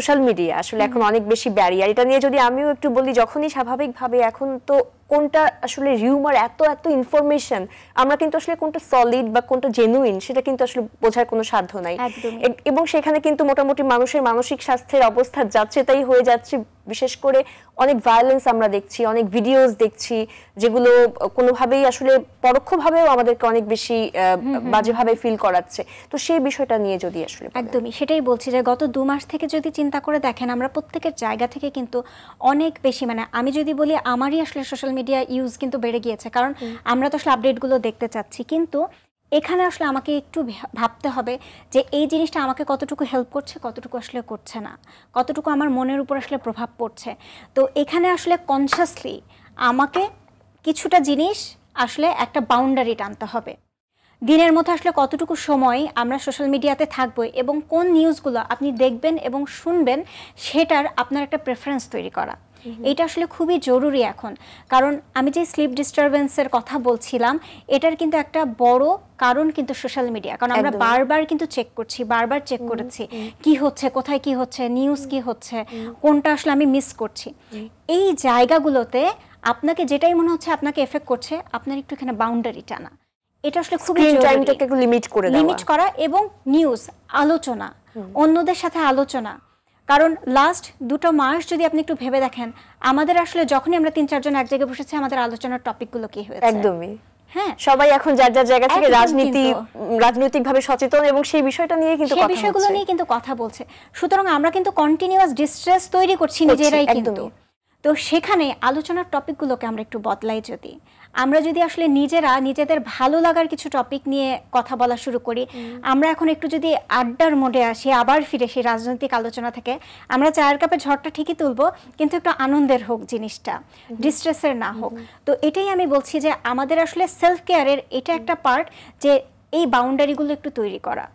Social media আসলে এখন অনেক বেশি ব্যারিয়ার। এটা নিয়ে যদি আমিও একটু বলি, যখনই স্বাভাবিকভাবে এখন তো কোনটা আসলে রিউমার, এত এত ইনফরমেশন, আমরা কিন্তু আসলে কোনটা সলিড বা কোনটা জেনুইন সেটা কিন্তু আসলে বোঝার কোনো সাধ্য নাই। এবং সেখানে কিন্তু মোটামুটি মানুষের মানসিক স্বাস্থ্যের অবস্থা যাচ্ছে তাই হয়ে যাচ্ছে। বিশেষ করে অনেক ভায়োলেন্স আমরা দেখছি, অনেক ভিডিওস দেখছি যেগুলো কোনোভাবেই আসলে পরোক্ষভাবেও আমাদেরকে অনেক বেশি বাজেভাবে ফিল করাচ্ছে। তো সেই বিষয়টা নিয়ে যদি আসলে একদমই সেটাই বলছি যে গত 2 মাস থেকে যদি চিন্তা করে দেখেন, আমরা প্রত্যেকের জায়গা থেকে কিন্তু অনেক বেশি, মানে আমি যদি বলি আমারই আসলে সোশ্যাল মিডিয়া ইউজ কিন্তু বেড়ে গিয়েছে, কারণ আমরা তো আসলে আপডেটগুলো দেখতে চাচ্ছি। কিন্তু এখানে আসলে আমাকে একটু ভাবতে হবে যে এই জিনিসটা আমাকে কতটুকু হেল্প করছে, কতটুকু আসলে করছে না, কতটুকু আমার মনের উপর আসলে প্রভাব পড়ছে। তো এখানে আসলে কনসিয়াসলি আমাকে কিছুটা জিনিস আসলে একটা বাউন্ডারি টানতে হবে। দিনের মধ্যে আসলে কতটুকু সময় আমরা সোশ্যাল মিডিয়াতে থাকবো এবং কোন নিউজগুলো আপনি দেখবেন এবং শুনবেন সেটার আপনার একটা প্রেফারেন্স তৈরি করা, এটা আসলে খুবই জরুরি এখন। কারণ আমি যে স্লিপ ডিস্টারবেন্সের কথা বলছিলাম, এটার কিন্তু একটা বড় কারণ কিন্তু সোশ্যাল মিডিয়া। কারণ আমরা বারবার কিন্তু চেক করছি, বারবার চেক করেছি কি হচ্ছে, কোথায় কি হচ্ছে, নিউজ কি হচ্ছে, কোনটা আসলে আমি মিস করছি। এই জায়গাগুলোতে আপনাকে যেটাই মনে হচ্ছে আপনাকে এফেক্ট করছে, আপনার একটু এখানে বাউন্ডারি টানা, এটা আসলে খুবই টাইমটাকে একটু লিমিট করা। এবং নিউজ আলোচনা, অন্যদের সাথে আলোচনা। কারণ লাস্ট 2টা মাস যদি আপনি একটু ভেবে দেখেন, আমাদের আসলে যখনই আমরা 3-4 জন এক জায়গায় বসেছি, আমাদের আলোচনার টপিকগুলো কি হয়েছে? একদমই হ্যাঁ, সবাই এখন যার যার জায়গা থেকে রাজনৈতিকভাবে সচেতন এবং সেই বিষয়টা নিয়ে কিন্তু কথা বলছে, সেই বিষয়গুলো নিয়ে কিন্তু কথা বলছে। সুতরাং আমরা কিন্তু কন্টিনিউয়াস ডিস্ট্রেস তৈরি করছি নিজেরাই কিন্তু। তো সেখানে আলোচনার টপিকগুলোকে আমরা একটু বদলাই, যদি আমরা যদি আসলে নিজেরা নিজেদের ভালো লাগার কিছু টপিক নিয়ে কথা বলা শুরু করি, আমরা এখন একটু যদি আড্ডার মোডে আসি, আবার ফিরে সেই রাজনৈতিক আলোচনা থেকে, আমরা চায়ের কাপে ঝড়টা ঠিকই তুলবো, কিন্তু একটু আনন্দের হোক জিনিসটা, ডিস্ট্রেসের না হোক। তো এটাই আমি বলছি যে আমাদের আসলে সেলফ কেয়ারের এটা একটা পার্ট, যে এই বাউন্ডারিগুলো একটু তৈরি করা।